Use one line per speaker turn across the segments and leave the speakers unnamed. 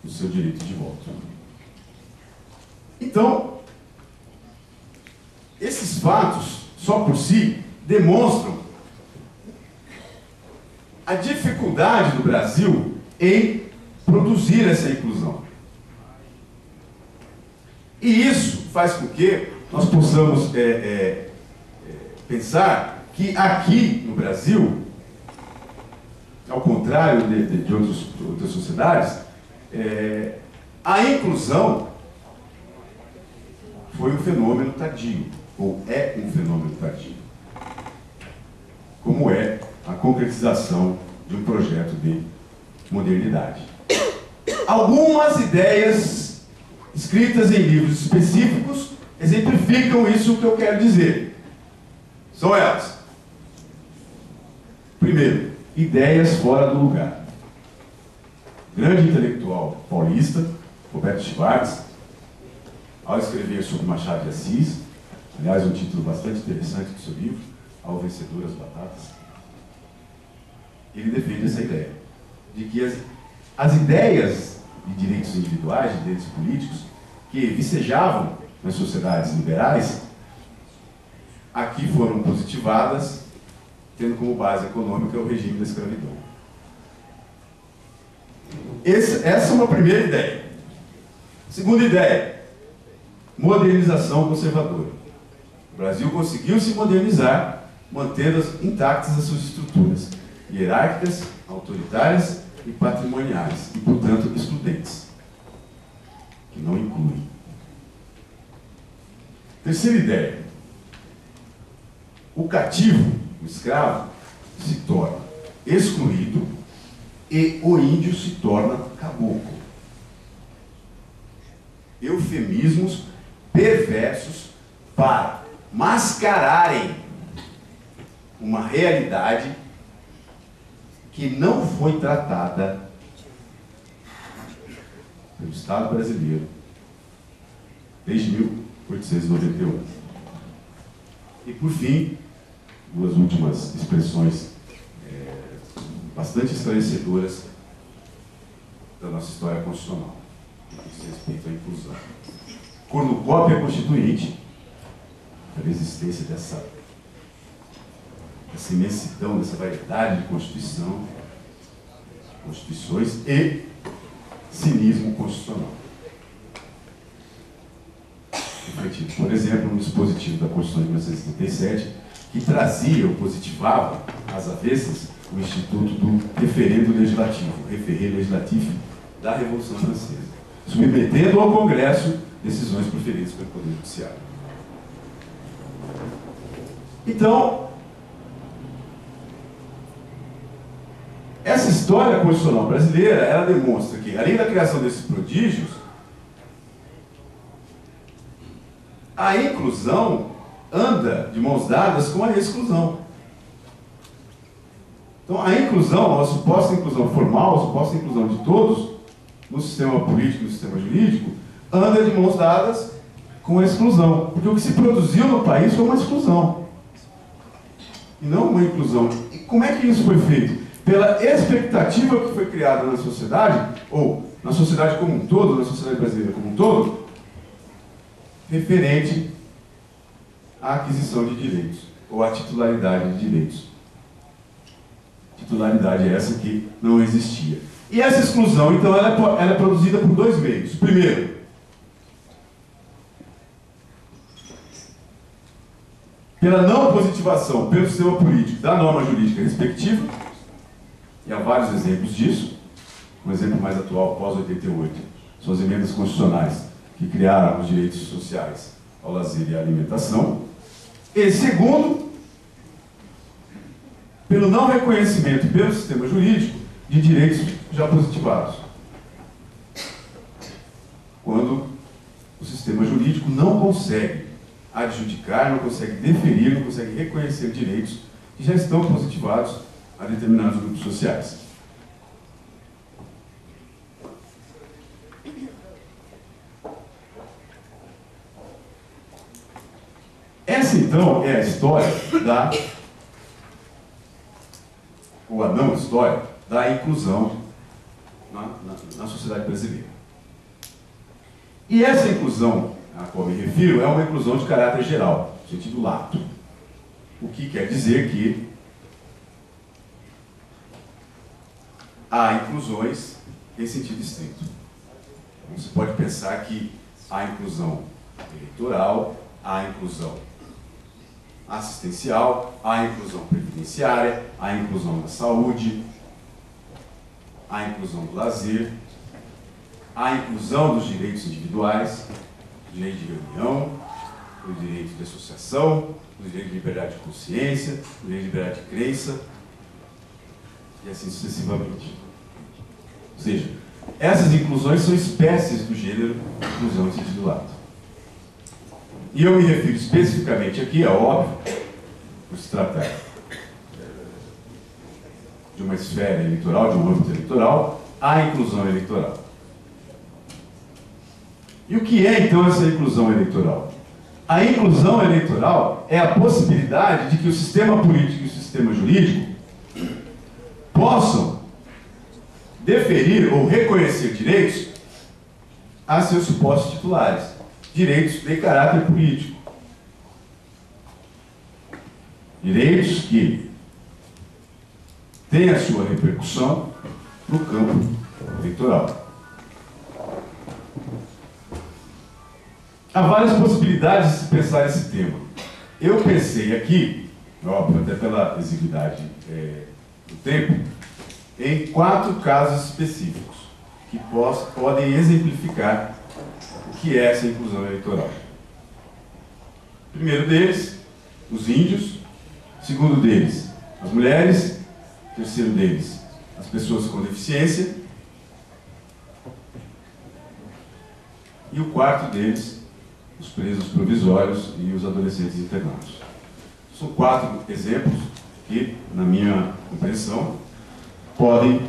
o seu direito de voto. Então, esses fatos, só por si, demonstram a dificuldade do Brasil em produzir essa inclusão. E isso faz com que nós possamos pensar que aqui no Brasil, ao contrário de outras sociedades, a inclusão foi um fenômeno tardio, ou é um fenômeno tardio, como é a concretização de um projeto de modernidade. Algumas ideias escritas em livros específicos exemplificam isso que eu quero dizer. São elas. Primeiro, ideias fora do lugar. Grande intelectual paulista, Roberto Schwartz, ao escrever sobre Machado de Assis, aliás, um título bastante interessante do seu livro, Ao Vencedor as Batatas, ele defende essa ideia, de que as ideias de direitos individuais, de direitos políticos, que vicejavam nas sociedades liberais, aqui foram positivadas, tendo como base econômica o regime da escravidão. Essa é uma primeira ideia. Segunda ideia, modernização conservadora. O Brasil conseguiu se modernizar, mantendo intactas as suas estruturas hierárquicas, autoritárias e patrimoniais, e, portanto, excludentes, que não incluem. Terceira ideia, o cativo, o escravo, se torna excluído e o índio se torna caboclo. Eufemismos perversos para mascararem uma realidade que não foi tratada pelo Estado brasileiro desde 1898. E, por fim, duas últimas expressões bastante esclarecedoras da nossa história constitucional, que diz respeito à inclusão. Cornucópia constituinte, a existência dessa imensidão, dessa variedade de constituições e cinismo constitucional. Refletido, por exemplo, no dispositivo da Constituição de 1977, que trazia ou positivava às avessas o Instituto do Referendo Legislativo, Referé Legislatif, da Revolução Francesa, submetendo ao Congresso decisões proferidas pelo Poder Judiciário. Então, essa história constitucional brasileira, ela demonstra que, além da criação desses prodígios, a inclusão anda de mãos dadas com a exclusão. Então, a inclusão, a suposta inclusão formal, a suposta inclusão de todos, no sistema político e no sistema jurídico, anda de mãos dadas com a exclusão. Porque o que se produziu no país foi uma exclusão, e não uma inclusão. E como é que isso foi feito? Pela expectativa que foi criada na sociedade, ou na sociedade como um todo, na sociedade brasileira como um todo, referente à aquisição de direitos, ou à titularidade de direitos. Titularidade essa que não existia. E essa exclusão, então, ela é produzida por dois meios. Primeiro, pela não positivação pelo sistema político da norma jurídica respectiva, e há vários exemplos disso. Um exemplo mais atual, pós-88, são as emendas constitucionais que criaram os direitos sociais ao lazer e à alimentação. E segundo, pelo não reconhecimento pelo sistema jurídico de direitos já positivados. Quando o sistema jurídico não consegue adjudicar, não consegue deferir, não consegue reconhecer direitos que já estão positivados a determinados grupos sociais. Essa, então, é a história ou a não história da inclusão na sociedade brasileira. E essa inclusão a qual me refiro é uma inclusão de caráter geral, no sentido lato. O que quer dizer que há inclusões em sentido estrito. Você pode pensar que há inclusão eleitoral, há inclusão assistencial, há inclusão previdenciária, há inclusão da saúde, há inclusão do lazer, há inclusão dos direitos individuais, direito de reunião, o direito de associação, o direito de liberdade de consciência, o direito de liberdade de crença, e assim sucessivamente. Ou seja, essas inclusões são espécies do gênero inclusão em sentido lato. E eu me refiro especificamente aqui, é óbvio, por se tratar de uma esfera eleitoral, de um âmbito eleitoral, à inclusão eleitoral. E o que é, então, essa inclusão eleitoral? A inclusão eleitoral é a possibilidade de que o sistema político e o sistema jurídico possam deferir ou reconhecer direitos a seus supostos titulares, direitos de caráter político. Direitos que têm a sua repercussão no campo eleitoral. Há várias possibilidades de se pensar esse tema. Eu pensei aqui, óbvio, até pela exiguidade do tempo, em 4 casos específicos que podem exemplificar o que é essa inclusão eleitoral. O primeiro deles, os índios. O segundo deles, as mulheres. O terceiro deles, as pessoas com deficiência. E o quarto deles, os presos provisórios e os adolescentes internados. São 4 exemplos que, na minha compreensão, podem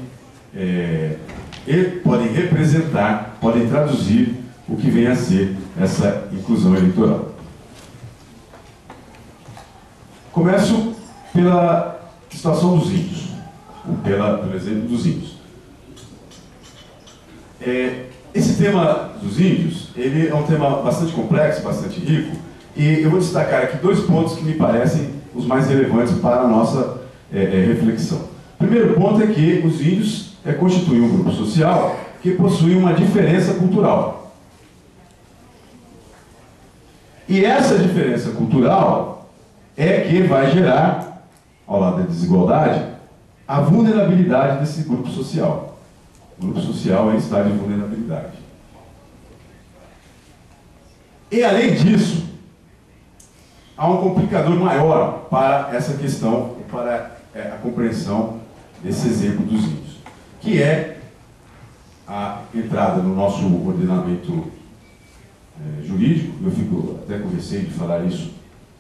representar, podem traduzir o que vem a ser essa inclusão eleitoral. Começo pela situação dos índios, pelo exemplo dos índios. Esse tema dos índios, ele é um tema bastante complexo, bastante rico, e eu vou destacar aqui 2 pontos que me parecem os mais relevantes para a nossa reflexão. O primeiro ponto é que os índios constituem um grupo social que possui uma diferença cultural. E essa diferença cultural é que vai gerar, ao lado da desigualdade, a vulnerabilidade desse grupo social. O grupo social é em estado de vulnerabilidade. E, além disso, há um complicador maior para essa questão, para a compreensão desse exemplo dos índios, que é a entrada no nosso ordenamento jurídico. Eu até com receio de falar isso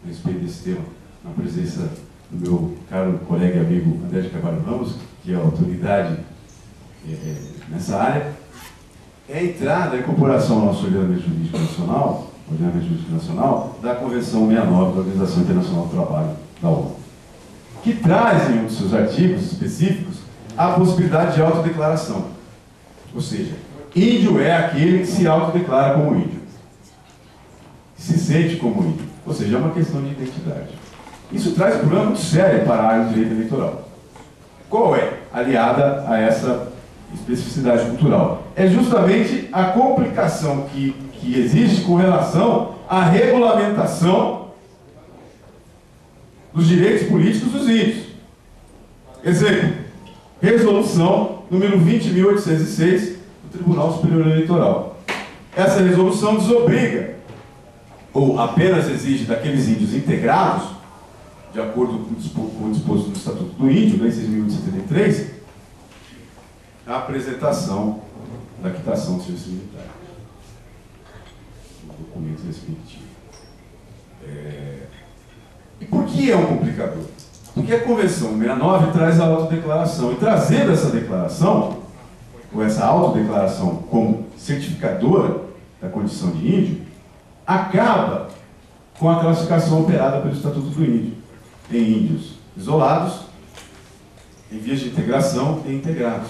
a respeito desse tema na presença do meu caro colega e amigo André de Carvalho Ramos, que é a autoridade nessa área. É a entrada, a incorporação ao nosso ordenamento jurídico nacional, da Convenção 69 da Organização Internacional do Trabalho, da ONU, que traz em um dos seus artigos específicos a possibilidade de autodeclaração. Ou seja, índio é aquele que se autodeclara como índio, que se sente como índio. Ou seja, é uma questão de identidade. Isso traz um problema muito sério para a área do direito eleitoral. Qual é? Aliada a essa especificidade cultural. É justamente a complicação que existe com relação à regulamentação dos direitos políticos dos índios. Exemplo, resolução número 20.806 do Tribunal Superior Eleitoral. Essa resolução desobriga, ou apenas exige daqueles índios integrados, de acordo com o disposto no Estatuto do Índio, Lei 6.873, a apresentação da quitação do serviço militar, no documento respectivo. E por que é um complicador? Porque a Convenção 69 traz a autodeclaração, e trazendo essa declaração, ou essa autodeclaração como certificadora da condição de índio, acaba com a classificação operada pelo Estatuto do Índio, em índios isolados, em vias de integração e integrados.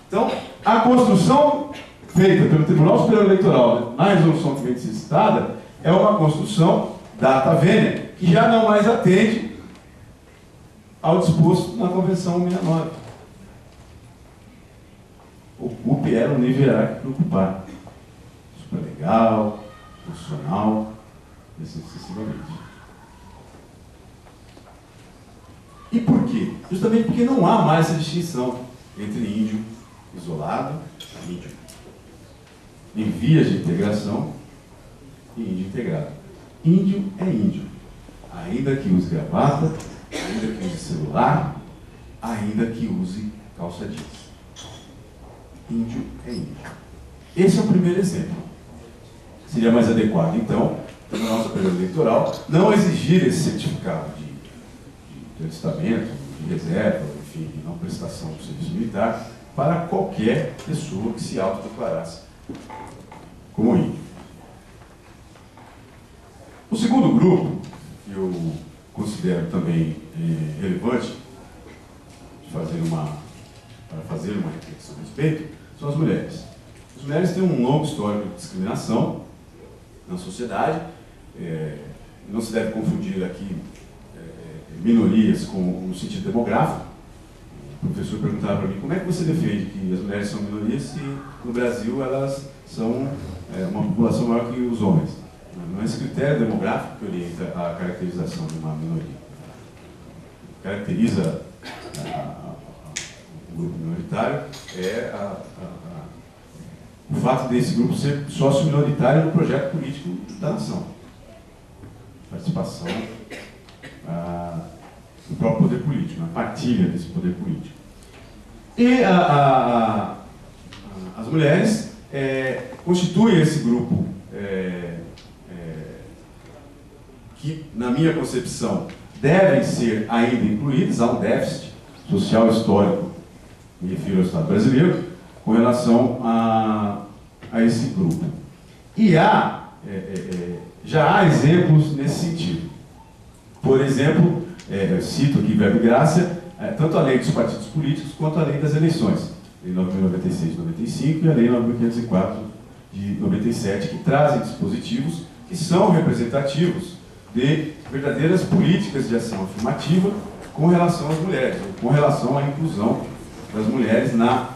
Então, a construção feita pelo Tribunal Superior Eleitoral na resolução que vem de ser citada é uma construção data vênia que já não mais atende ao disposto na Convenção 69. Ocupe era um nível hierárquico preocupar. Supralegal, constitucional, e assim sucessivamente. E por quê? Justamente porque não há mais essa distinção entre índio isolado, índio em vias de integração e índio integrado. Índio é índio, ainda que use gravata, ainda que use celular, ainda que use calça jeans. Índio é índio. Esse é o primeiro exemplo. Seria mais adequado, então, no nosso período eleitoral, não exigir esse certificado de alistamento, de reserva, enfim, de não prestação do serviço militar, para qualquer pessoa que se autodeclarasse como índio. O segundo grupo, que eu considero também relevante para fazer uma reflexão a respeito, são as mulheres. As mulheres têm um longo histórico de discriminação na sociedade. Não se deve confundir aqui minorias no sentido demográfico. O professor perguntava para mim, como é que você defende que as mulheres são minorias se no Brasil elas são uma população maior que os homens? Não é esse critério demográfico que orienta a caracterização de uma minoria. Caracteriza o grupo minoritário o fato desse grupo ser sócio minoritário no projeto político da nação. Participação do próprio poder político, na partilha desse poder político. E as mulheres constituem esse grupo que, na minha concepção, devem ser ainda incluídas. Há um déficit social histórico, me refiro ao Estado brasileiro, com relação a esse grupo. E já há exemplos nesse sentido. Por exemplo, eu cito aqui verbo e graça, tanto a lei dos partidos políticos quanto a lei das eleições, lei 9.096 de 95 e a lei 9.504 de 97, que trazem dispositivos que são representativos de verdadeiras políticas de ação afirmativa com relação às mulheres, ou com relação à inclusão das mulheres na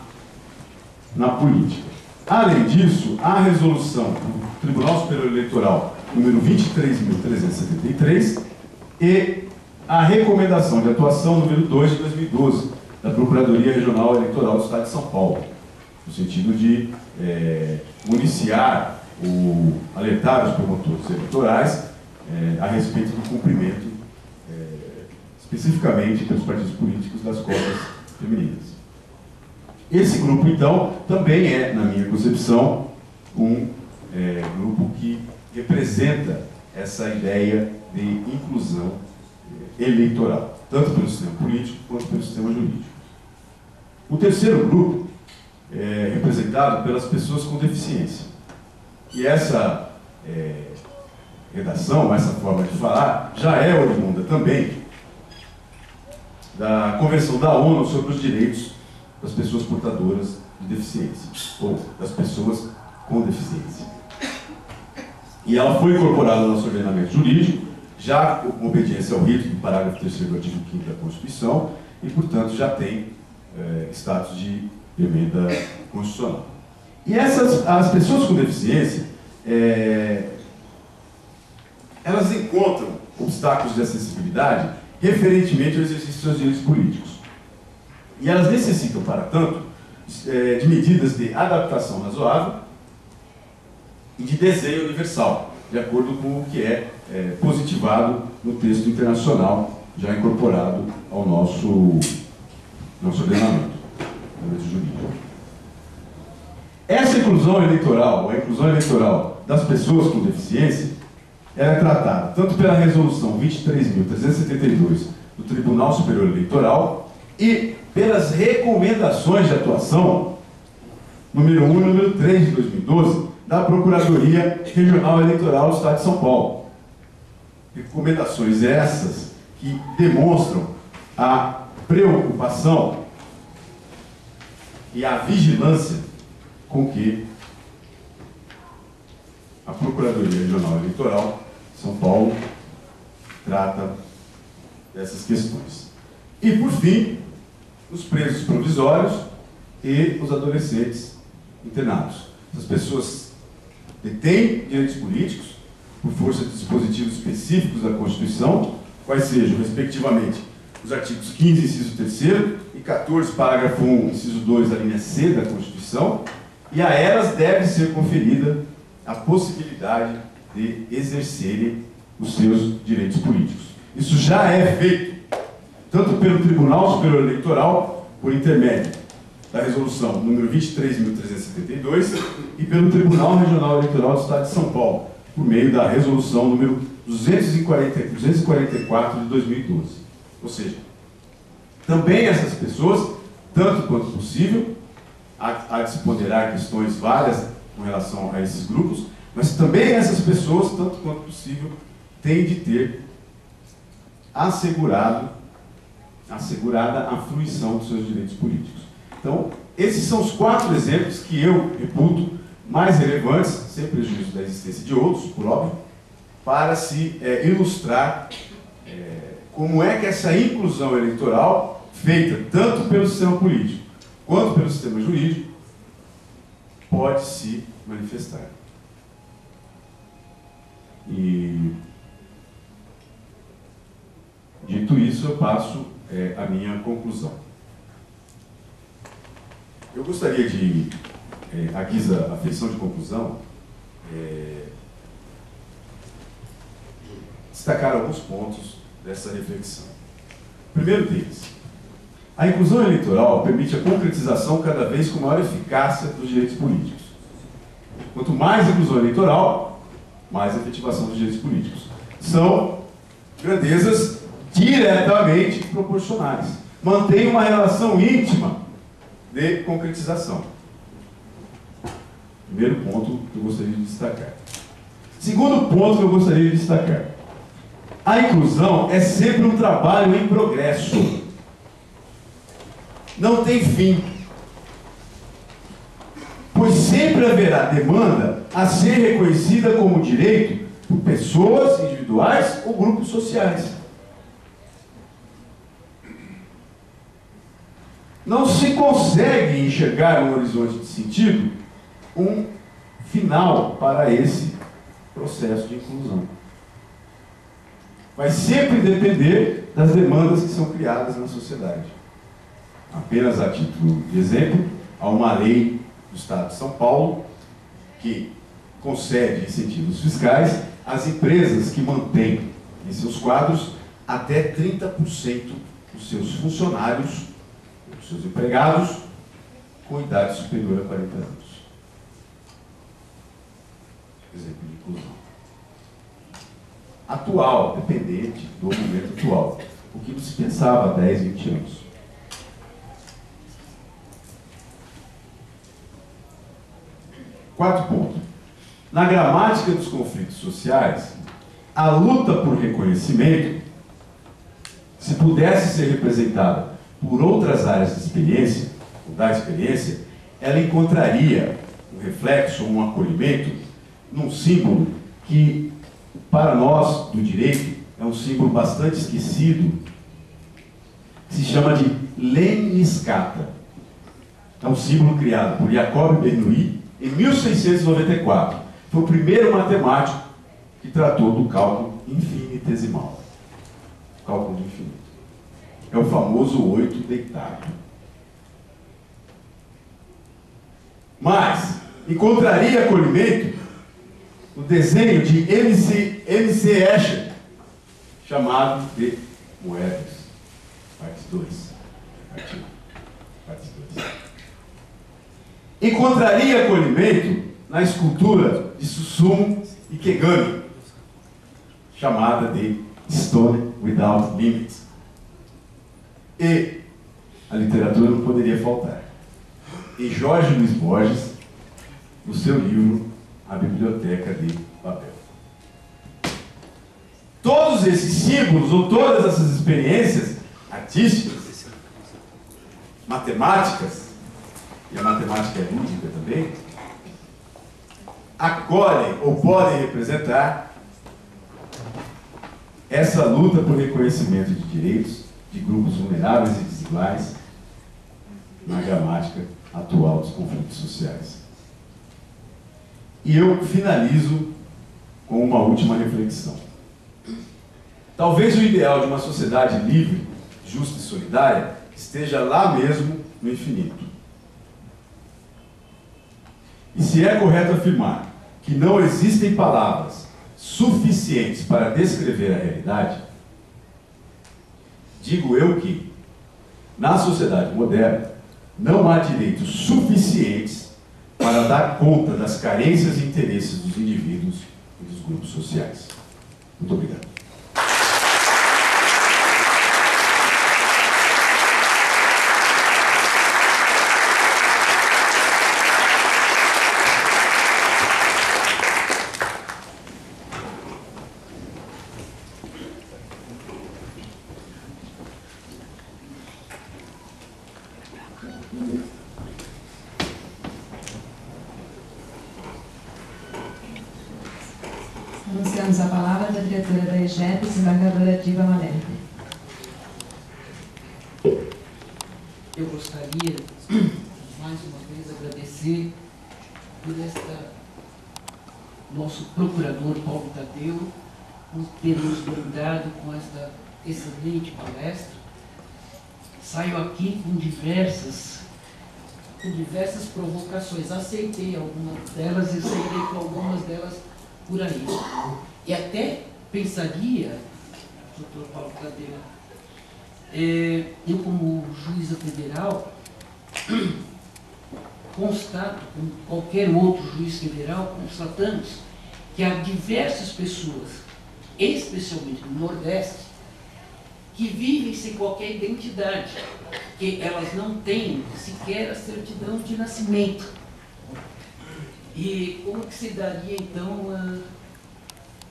política. Além disso, a resolução do Tribunal Superior Eleitoral número 23.373 e a recomendação de atuação número 2 de 2012 da Procuradoria Regional Eleitoral do Estado de São Paulo, no sentido de municiar alertar os promotores eleitorais a respeito do cumprimento, especificamente pelos partidos políticos, das cotas femininas. Esse grupo, então, também é, na minha concepção, um grupo que representa essa ideia de inclusão eleitoral, tanto pelo sistema político quanto pelo sistema jurídico. O terceiro grupo é representado pelas pessoas com deficiência. E essa redação, essa forma de falar, já é oriunda também da Convenção da ONU sobre os direitos das pessoas portadoras de deficiência, ou das pessoas com deficiência. E ela foi incorporada no nosso ordenamento jurídico, já com obediência ao rito do parágrafo 3º do artigo 5º da Constituição, e, portanto, já tem status de emenda constitucional. E as pessoas com deficiência, elas encontram obstáculos de acessibilidade referentemente ao exercício dos seus direitos políticos. E elas necessitam, para tanto, de medidas de adaptação razoável e de desenho universal, de acordo com o que é positivado no texto internacional já incorporado ao nosso ordenamento jurídico. Essa inclusão eleitoral, a inclusão eleitoral das pessoas com deficiência, ela é tratada tanto pela resolução 23.372 do Tribunal Superior Eleitoral e pelas recomendações de atuação número 1 e número 3 de 2012 da Procuradoria Regional Eleitoral do Estado de São Paulo. Recomendações essas que demonstram a preocupação e a vigilância com que a Procuradoria Regional Eleitoral de São Paulo trata dessas questões. E, por fim, os presos provisórios e os adolescentes internados. As pessoas detêm direitos políticos por força de dispositivos específicos da Constituição, quais sejam, respectivamente, os artigos 15, inciso 3º, e 14, parágrafo 1, inciso 2, da linha C da Constituição, e a elas deve ser conferida a possibilidade de exercerem os seus direitos políticos. Isso já é feito, tanto pelo Tribunal Superior Eleitoral, por intermédio da resolução número 23.372, e pelo Tribunal Regional Eleitoral do Estado de São Paulo, por meio da resolução número 244 de 2012. Ou seja, também essas pessoas, tanto quanto possível, há de se ponderar questões várias com relação a esses grupos, mas também essas pessoas, tanto quanto possível, têm de ter assegurada a fruição dos seus direitos políticos. Então, esses são os 4 exemplos que eu reputo mais relevantes, sem prejuízo da existência de outros, por óbvio, para se ilustrar como é que essa inclusão eleitoral, feita tanto pelo sistema político quanto pelo sistema jurídico, pode se manifestar. E, dito isso, eu passo a minha conclusão. Eu gostaria de, à guisa da afeição de conclusão, destacar alguns pontos dessa reflexão. O primeiro deles: a inclusão eleitoral permite a concretização cada vez com maior eficácia dos direitos políticos. Quanto mais inclusão eleitoral, mais efetivação dos direitos políticos. São grandezas diretamente proporcionais. Mantém uma relação íntima de concretização. Primeiro ponto que eu gostaria de destacar. Segundo ponto que eu gostaria de destacar: a inclusão é sempre um trabalho em progresso. Não tem fim. Pois sempre haverá demanda a ser reconhecida como direito por pessoas individuais ou grupos sociais. Não se consegue enxergar no horizonte de sentido um final para esse processo de inclusão. Vai sempre depender das demandas que são criadas na sociedade. Apenas a título de exemplo, há uma lei do Estado de São Paulo que concede incentivos fiscais às empresas que mantêm em seus quadros até 30% dos seus funcionários, dos seus empregados, com idade superior a 40 anos. Exemplo de inclusão. Atual, dependente do momento atual. O que não se pensava há 10, 20 anos. Quarto ponto. Na gramática dos conflitos sociais, a luta por reconhecimento, se pudesse ser representada por outras áreas de experiência, ou da experiência, ela encontraria um reflexo, um acolhimento, num símbolo que, para nós, do direito, é um símbolo bastante esquecido, que se chama de lemniscata. É um símbolo criado por Jacob Bernoulli em 1694. Foi o primeiro matemático que tratou do cálculo infinitesimal. Cálculo de infinito. É o famoso 8 deitado. Mas encontraria acolhimento no desenho de M.C. Escher, chamado de Moedas. Parte 2. Parte 2. Encontraria acolhimento na escultura de Susumu Ikegami, chamada de Stone Without Limits. E a literatura não poderia faltar. E Jorge Luiz Borges, no seu livro A Biblioteca de Babel. Todos esses símbolos, ou todas essas experiências artísticas, matemáticas, e a matemática é lúdica também, acolhem ou podem representar essa luta por reconhecimento de direitos de grupos vulneráveis e desiguais na gramática atual dos conflitos sociais. E eu finalizo com uma última reflexão. Talvez o ideal de uma sociedade livre, justa e solidária esteja lá mesmo no infinito. E se é correto afirmar que não existem palavras suficientes para descrever a realidade, digo eu que, na sociedade moderna, não há direitos suficientes para dar conta das carências e interesses dos indivíduos e dos grupos sociais. Muito obrigado.
Anunciamos a palavra da diretora da EGEP, desembargadora Diva Malemi.
Eu gostaria, mais uma vez, agradecer por nosso procurador Paulo Tadeu por ter nos brindado com esta excelente palestra. Saio aqui com diversas provocações. Aceitei algumas delas e sairei com algumas delas por aí. E até pensaria, doutor Paulo Tadeu, eu como juíza federal, constato, como qualquer outro juiz federal, constatamos que há diversas pessoas, especialmente no Nordeste, que vivem sem qualquer identidade, que elas não têm sequer a certidão de nascimento. E como que se daria, então,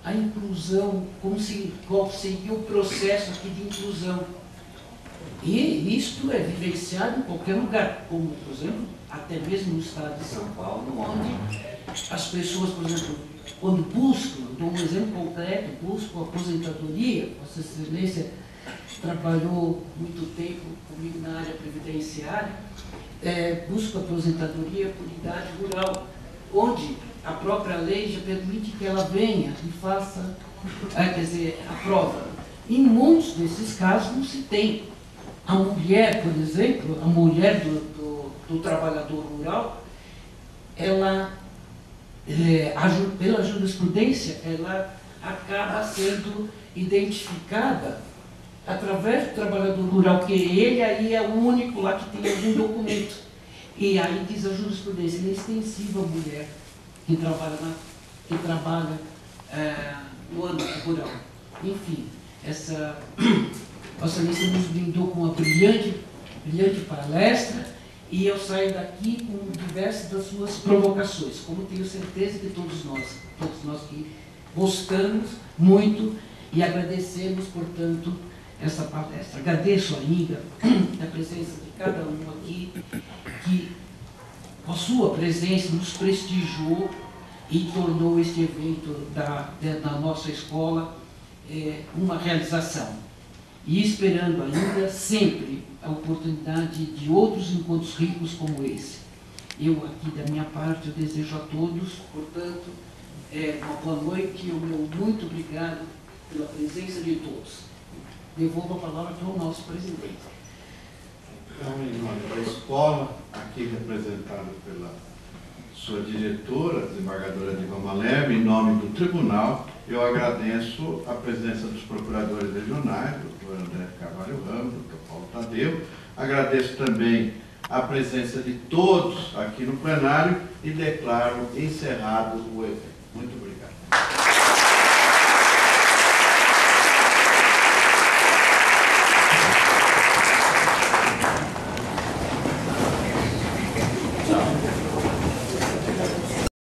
a inclusão, qual seria o processo aqui de inclusão? E isto é vivenciado em qualquer lugar, como, por exemplo, até mesmo no estado de São Paulo, onde as pessoas, por exemplo, quando buscam, dou um exemplo concreto, buscam aposentadoria. Vossa Excelência trabalhou muito tempo comigo na área previdenciária, busca aposentadoria por idade rural, onde a própria lei já permite que ela venha e faça, quer dizer, a prova. Em muitos desses casos não se tem. A mulher, por exemplo, a mulher do trabalhador rural, ela, pela jurisprudência, ela acaba sendo identificada através do trabalhador rural, que ele aí é o único lá que tem algum documento. E aí diz a jurisprudência, ele é extensiva à mulher que trabalha no âmbito rural. Enfim, Vossa Excelência nos brindou com uma brilhante palestra, e eu saio daqui com diversas das suas provocações, como tenho certeza que todos nós que gostamos muito e agradecemos, portanto, essa palestra. Agradeço ainda a presença de cada um aqui, que com a sua presença nos prestigiou e tornou este evento da nossa escola uma realização. E esperando ainda sempre a oportunidade de outros encontros ricos como esse. Eu aqui da minha parte, eu desejo a todos, portanto, uma boa noite e o meu muito obrigado pela presença de todos. Devolvo a palavra para o nosso presidente.
Então, em nome da escola, aqui representado pela sua diretora, desembargadora Diva Malemi, em nome do tribunal, eu agradeço a presença dos procuradores regionais, doutor André Carvalho Ramos, doutor Paulo Tadeu, agradeço também a presença de todos aqui no plenário e declaro encerrado o evento. Muito obrigado.